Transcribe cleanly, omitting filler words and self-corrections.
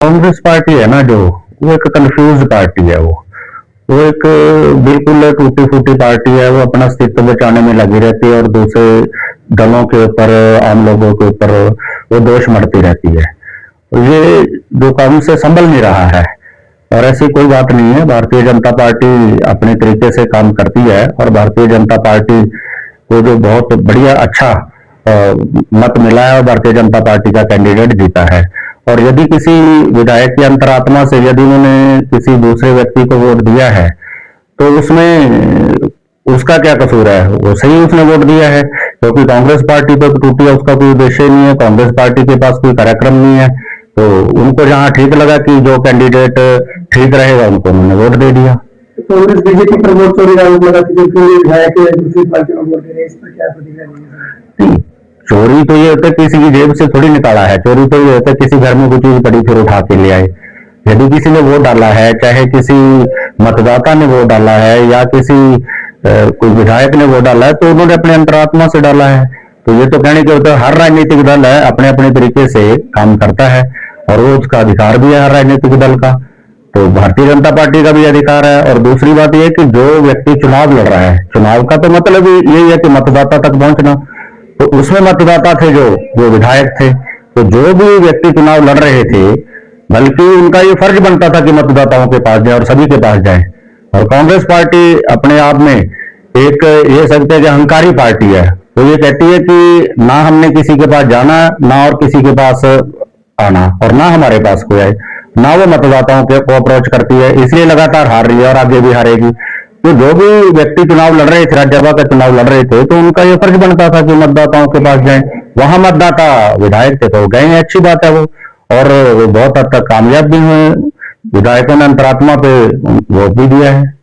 Congress party है ना, जो वो एक कंफ्यूज पार्टी है। वो एक बिल्कुल टूटी फूटी पार्टी है। वो अपना अस्तित्व बचाने में लगी रहती है और दूसरे दलों के ऊपर, आम लोगों के ऊपर वो दोष मढ़ती रहती है। ये जो काम से संभल नहीं रहा है। और ऐसी कोई बात नहीं है, भारतीय जनता पार्टी अपने तरीके से काम करती है और भारतीय जनता पार्टी को जो बहुत बढ़िया अच्छा मत मिला है और भारतीय जनता पार्टी का कैंडिडेट जीता है। और यदि किसी विधायक की अंतरात्मा से यदि उन्होंने किसी दूसरे व्यक्ति को वोट दिया है तो उसमें उसका क्या कसूर है? वो सही उसने वोट दिया है, क्योंकि कांग्रेस पार्टी तो टूटी है, उसका कोई उद्देश्य नहीं है, कांग्रेस पार्टी के पास कोई कार्यक्रम नहीं है। तो उनको जहां ठीक लगा कि जो कैंडिडेट ठीक रहेगा उनको उन्होंने वोट दे दिया। कांग्रेस बीजेपी पर वोट चोरी का आरोप लगा कि जो विधायक दूसरी पार्टी में वोट दे रहे हैं, इस पर क्या प्रतिक्रिया देंगे? चोरी तो ये होता है किसी की जेब से थोड़ी निकाला है। चोरी तो ये होता है किसी घर में कोई चीज पड़ी फिर उठा के ले आए। यदि किसी ने वोट डाला है, चाहे किसी मतदाता ने वोट डाला है या किसी कोई विधायक ने वोट डाला है, तो उन्होंने अपने अंतरात्मा से डाला है। तो ये तो कहने के होता है हर राजनीतिक दल है अपने अपने तरीके से काम करता है और वो उसका अधिकार भी है हर राजनीतिक दल का। तो भारतीय जनता पार्टी का भी अधिकार है। और दूसरी बात यह कि जो व्यक्ति चुनाव लड़ रहा है, चुनाव का तो मतलब यही है कि मतदाता तक पहुंचना। तो उसमें मतदाता थे जो विधायक थे, तो जो भी व्यक्ति चुनाव लड़ रहे थे, बल्कि उनका ये फर्ज बनता था कि मतदाताओं के पास जाए और सभी के पास जाए। और कांग्रेस पार्टी अपने आप में एक ये सकते हैं कि अहंकारी पार्टी है। तो ये कहती है कि ना हमने किसी के पास जाना, ना और किसी के पास आना, और ना हमारे पास कोई आए, ना वो मतदाताओं को अप्रोच करती है, इसलिए लगातार हार रही है और आगे भी हारेगी। तो जो भी व्यक्ति चुनाव लड़ रहे थे, राज्यसभा का चुनाव लड़ रहे थे, तो उनका ये फर्ज बनता था कि मतदाताओं के पास जाएं। वहां मतदाता विधायक थे तो गए, अच्छी बात है वो, और वो बहुत हद तक कामयाब भी हुए। विधायकों ने अंतरात्मा पे वोट भी दिया है।